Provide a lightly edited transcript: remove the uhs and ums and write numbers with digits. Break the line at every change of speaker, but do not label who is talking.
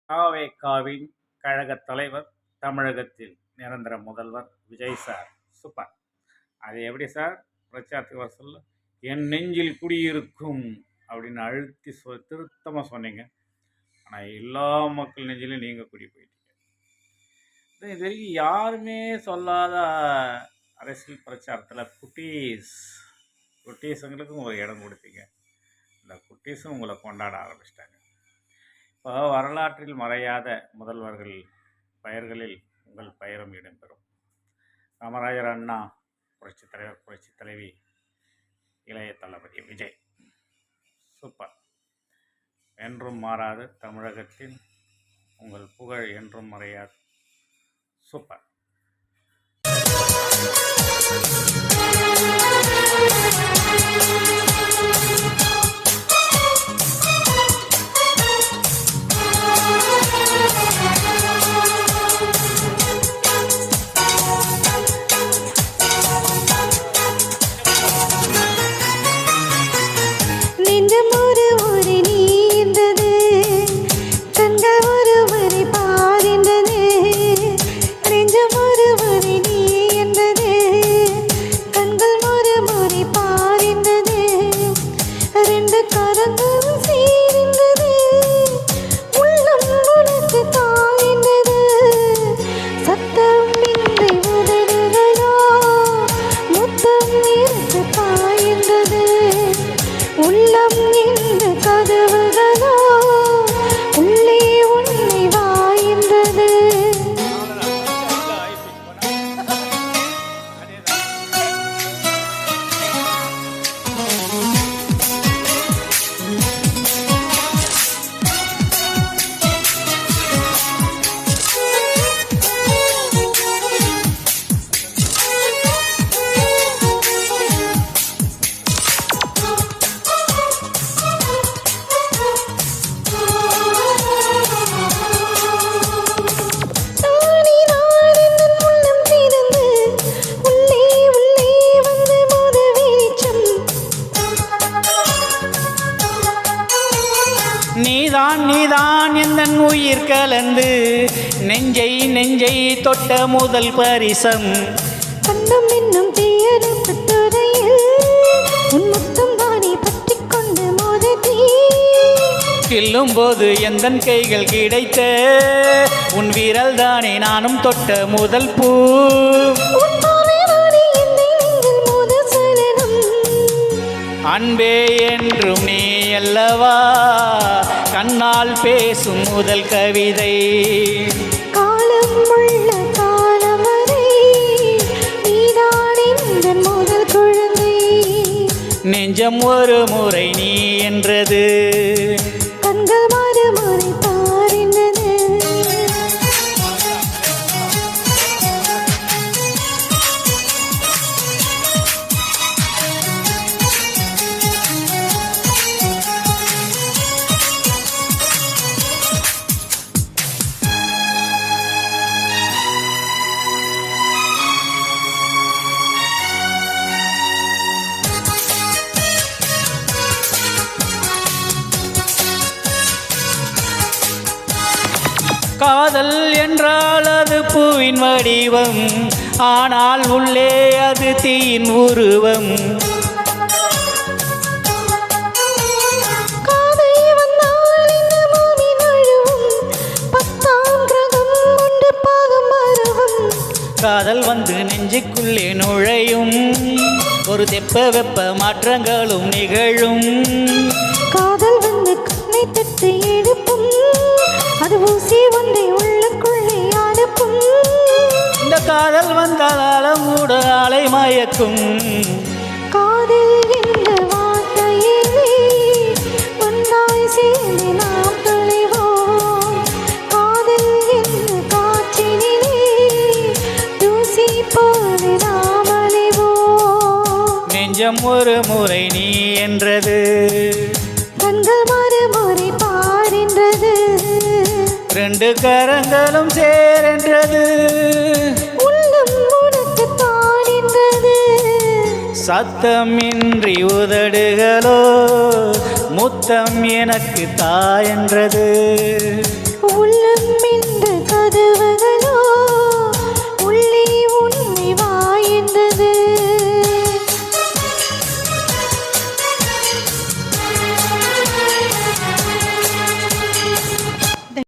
தாவேகாவின் கழகத் தலைவர், தமிழகத்தில் நிரந்தர முதல்வர் விஜய் சார். சூப்பர். அது எப்படி சார் பிரச்சாரத்துக்கு வர சொல்ல, என் நெஞ்சில் குடியிருக்கும் அப்படின்னு அழுத்தி திருத்தமாக சொன்னீங்க. ஆனால் எல்லா மக்கள் நெஞ்சிலும் நீங்கள் குடி போயிட்டீங்க. இது வரைக்கும் யாருமே சொல்லாத அரசியல் பிரச்சாரத்தில் குட்டீஸுங்களுக்கும் ஒரு இடம் கொடுத்தீங்க. இந்த குட்டீஸும் உங்களை கொண்டாட ஆரம்பிச்சிட்டாங்க. இப்போ வரலாற்றில் மறையாத முதல்வர்கள் பெயர்களில் உங்கள் பெயரும் இடம்பெறும். காமராஜர் அண்ணா, புரட்சித் தலைவர், புரட்சி தலைவி, இளைய தளபதி விஜய். சூப்பர். என்றும் மாறாது தமிழகத்தில் உங்கள் புகழ் என்றும் மறையாது. சூப்பர்.
நீதான் எந்தன் உயிர் கலந்து நெஞ்சை தொட்ட முதல் பரிசம்.
கண்ணும் இன்னும் தீயணைப்புத்துறையில் உன் முத்தம் தானே பற்றி கொண்டு மோதி
கில்லும் போது எந்தன் கைகள் கிடைத்த உன் வீரல் தானே நானும் தொட்ட முதல் பூ. அன்பே என்றும் நீ அல்லவா கண்ணால் பேசும் முதல் கவிதை.
காலம் உள்ள காலம் வரை நீதான் இந்த முதல் குழந்தை.
நெஞ்சம் ஒரு முறை நீ என்றது,
கண்கள் மறுமுறை பாரினது.
காதல் என்றால் அது பூவின் வடிவம், ஆனால் உள்ளே அது தீயின் உருவம். காதல் வந்து நெஞ்சுக்குள்ளே நுழையும், ஒரு தெப்ப வெப்ப மாற்றங்களும் நிகழும்.
காதல் வந்து கண்ணை தட்டு எடுப்பும், அது ஊசி ஒன்றை உள்ளுக்குள்ளே அனுப்பும்.
இந்த காதல் வந்தால் மூட ஆலை மயக்கும்.
காதல் என்ற வார்த்தையிலே ஒன்றாய் சேர்ந்து நாம் தொலைவோம். காதல் என்ற காற்றினிலே தூசி போல நாம் அலைவோம்.
நெஞ்சம் ஒரு முறை நீ என்றது,
கண்கள் மறுமுறை பாரின்றது.
ரெண்டு கரங்களும் சேரென்றது,
உள்ளம் உனக்கு தானின்றது.
சத்தமின்றி உதடுகளோ முத்தம் எனக்கு தாயென்றது.